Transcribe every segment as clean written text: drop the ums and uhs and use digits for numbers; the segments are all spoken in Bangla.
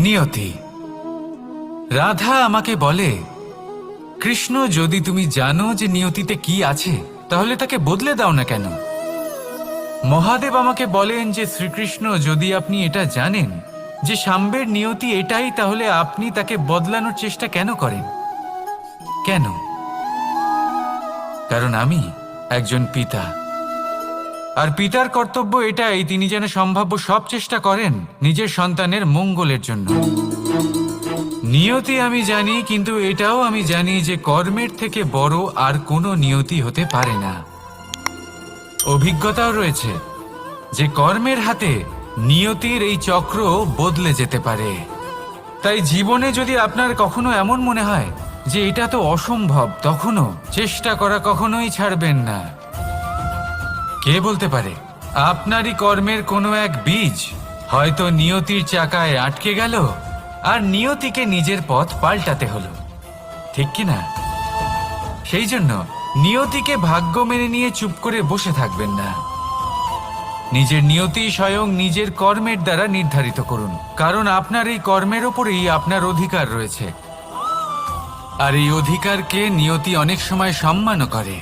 নিয়তি। রাধা আমাকে বলে, কৃষ্ণ, যদি তুমি জানো যে নিয়তিতে কি আছে তাহলে তাকে বদলে দাও না কেন? মহাদেব আমাকে বলেন যে শ্রীকৃষ্ণ, যদি আপনি এটা জানেন যে সাম্বের নিয়তি এটাই, তাহলে আপনি তাকে বদলানোর চেষ্টা কেন করেন? কেন? কারণ আমি একজন পিতা, আর পিতার কর্তব্য এটাই, তিনি যেন সম্ভাব্য সব চেষ্টা করেন নিজের সন্তানের মঙ্গলের জন্য। নিয়তি আমি জানি, কিন্তু এটাও আমি জানি যে কর্মের থেকে বড় আর কোনো নিয়তি হতে পারে না। অভিজ্ঞতাও রয়েছে যে কর্মের হাতে নিয়তির এই চক্র বদলে যেতে পারে। তাই জীবনে যদি আপনার কখনো এমন মনে হয় যে এটা তো অসম্ভব, তখনও চেষ্টা করা কখনোই ছাড়বেন না। কে বলতে পারে আপনারই কর্মের কোনো এক বীজ হয়তো নিয়তির চাকায় আটকে গেল আর নিয়তিকে নিজের পথ পাল্টাতে হলো, ঠিক কি না? সেই জন্য নিয়তিকে ভাগ্য মেনে নিয়ে চুপ করে বসে থাকবেন না। নিজের নিয়তি স্বয়ং নিজের কর্মের দ্বারা নির্ধারিত করুন, কারণ আপনার এই কর্মের ওপরেই আপনার অধিকার রয়েছে। আর এই অধিকারকে নিয়তি অনেক সময় সম্মানও করে।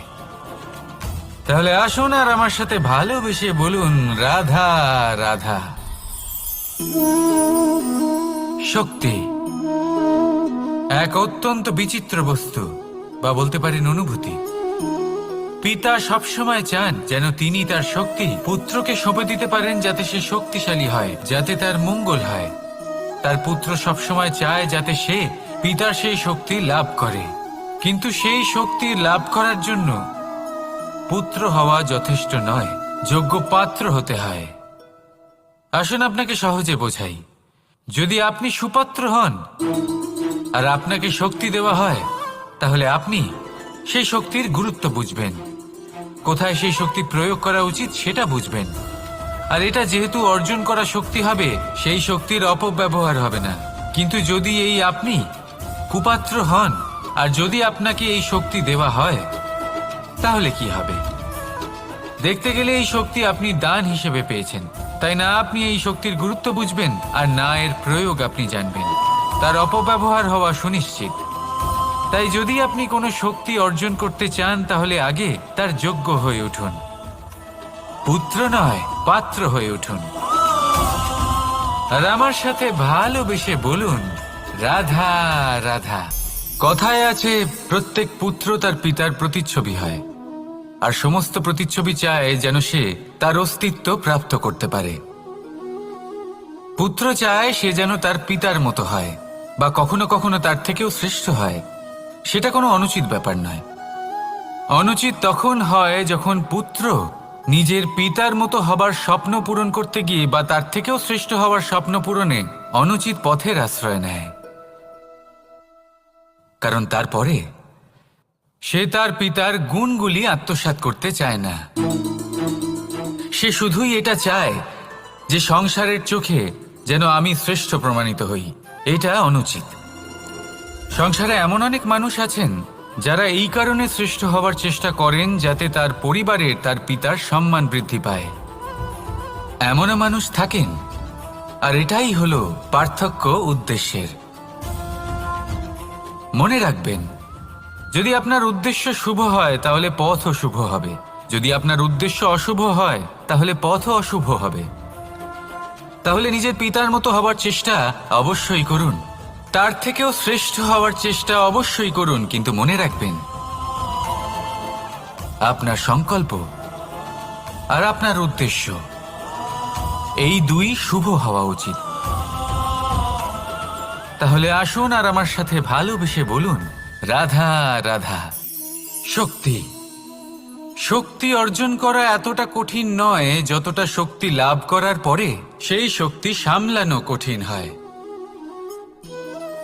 তাহলে আসুন আর আমার সাথে ভালোবেসে বলুন, রাধা রাধা। শক্তি এক অত্যন্ত বিচিত্র বস্তু, বা বলতে পারেন অনুভূতি। পিতা সবসময় চান যেন তিনি তার শক্তি পুত্রকে সঁপে দিতে পারেন, যাতে সে শক্তিশালী হয়, যাতে তার মঙ্গল হয়। তার পুত্র সবসময় চায় যাতে সে পিতার সেই শক্তি লাভ করে, কিন্তু সেই শক্তি লাভ করার জন্য পুত্র হওয়া যথেষ্ট নয়, যোগ্য পাত্র হতে হয়। আসুন আপনাকে সহজে বোঝাই। যদি আপনি সুপাত্র হন আর আপনাকে শক্তি দেওয়া হয়, তাহলে আপনি সেই শক্তির গুরুত্ব বুঝবেন, কোথায় সেই শক্তি প্রয়োগ করা উচিত সেটা বুঝবেন। আর এটা যেহেতু অর্জন করা শক্তি হবে, সেই শক্তির অপব্যবহার হবে না। কিন্তু যদি এই আপনি কুপাত্র হন আর যদি আপনাকে এই শক্তি দেওয়া হয়, তাহলে কি হবে? দেখতে গেলে এই শক্তি আপনি দান হিসেবে পেয়েছেন, তাই না আপনি এই শক্তির গুরুত্ব বুঝবেন আর না এর প্রয়োগ আপনি জানবেন। তার অপব্যবহার হওয়া সুনিশ্চিত। তাই যদি আপনি কোনো শক্তি অর্জন করতে চান, তাহলে আগে তার যোগ্য হয়ে উঠুন। পুত্র নয়, পাত্র হয়ে উঠুন। আর আমার সাথে ভালোবেসে বলুন, রাধা রাধা। কথায় আছে, প্রত্যেক পুত্র তার পিতার প্রতিচ্ছবি হয়, আর সমস্ত প্রতিচ্ছবি চায় যেন সে তার অস্তিত্ব প্রাপ্ত করতে পারে। পুত্র চায় সে যেন তার পিতার মতো হয়, বা কখনো কখনো তার থেকেও শ্রেষ্ঠ হয়। সেটা কোনো অনুচিত ব্যাপার নয়। অনুচিত তখন হয় যখন পুত্র নিজের পিতার মতো হবার স্বপ্ন পূরণ করতে গিয়ে বা তার থেকেও শ্রেষ্ঠ হওয়ার স্বপ্ন পূরণে অনুচিত পথের আশ্রয় নেয়। কারণ তারপরে সে তার পিতার গুণগুলি আত্মসাৎ করতে চায় না। সে শুধুই এটা চায় যে সংসারের চোখে যেন আমি শ্রেষ্ঠ প্রমাণিত হই। এটা অনুচিত। সংসারে এমন অনেক মানুষ আছেন যারা এই কারণে শ্রেষ্ঠ হওয়ার চেষ্টা করেন যাতে তার পরিবারের তার পিতার সম্মান বৃদ্ধি পায়। এমনও মানুষ থাকেন, আর এটাই হলো পার্থক্য উদ্দেশ্যের। মনে রাখবেন, যদি আপনার উদ্দেশ্য শুভ হয় তাহলে পথও শুভ হবে, যদি আপনার উদ্দেশ্য অশুভ হয় তাহলে পথও অশুভ হবে। তাহলে নিজের পিতার মতো হবার চেষ্টা অবশ্যই করুন, তার থেকেও শ্রেষ্ঠ হওয়ার চেষ্টা অবশ্যই করুন, কিন্তু মনে রাখবেন আপনার সংকল্প আর আপনার উদ্দেশ্য এই দুই শুভ হওয়া উচিত। তাহলে আসুন আর আমার সাথে ভালোবেসে বলুন, রাধা রাধা। শক্তি শক্তি অর্জন করা এতটা কঠিন নয় যতটা শক্তি লাভ করার পরে সেই শক্তি সামলানো কঠিন হয়।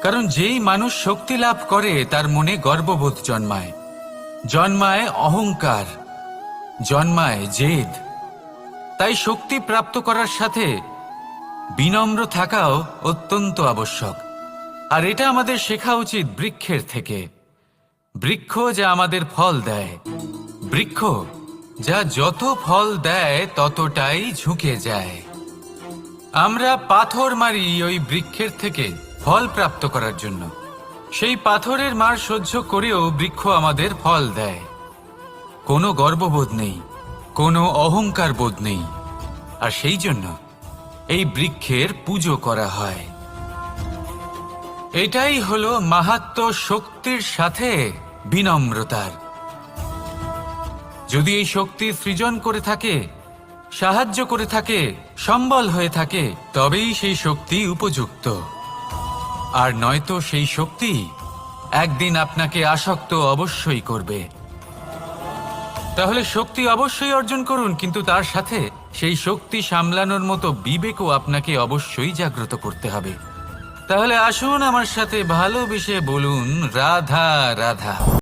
কারণ যেই মানুষ শক্তি লাভ করে তার মনে গর্ববোধ জন্মায়, জন্মায় অহংকার, জন্মায় জেদ। তাই শক্তি প্রাপ্ত করার সাথে বিনম্র থাকাও অত্যন্ত আবশ্যক। আর এটা আমাদের শেখা উচিত বৃক্ষের থেকে। বৃক্ষ যা আমাদের ফল দেয়, বৃক্ষ যা যত ফল দেয় ততটাই ঝুঁকে যায়। আমরা পাথর মারি ওই বৃক্ষের থেকে ফল প্রাপ্ত করার জন্য। সেই পাথরের মার সহ্য করেও বৃক্ষ আমাদের ফল দেয়। কোনো গর্ববোধ নেই, কোনো অহংকার বোধ নেই, আর সেই জন্য এই বৃক্ষের পুজো করা হয়। এটাই হলো মাহাত্ম্য শক্তির সাথে বিনম্রতার। যদি এই শক্তি সৃজন করে থাকে, সাহায্য করে থাকে, সম্বল হয়ে থাকে, তবেই সেই শক্তি উপযুক্ত। আর নয়তো সেই শক্তি একদিন আপনাকে আসক্ত অবশ্যই করবে। তাহলে শক্তি অবশ্যই অর্জন করুন, কিন্তু তার সাথে সেই শক্তি সামলানোর মতো বিবেকও আপনাকে অবশ্যই জাগ্রত করতে হবে। তাহলে আসুন আমার সাথে ভালোবেসে বলুন রাধা রাধা।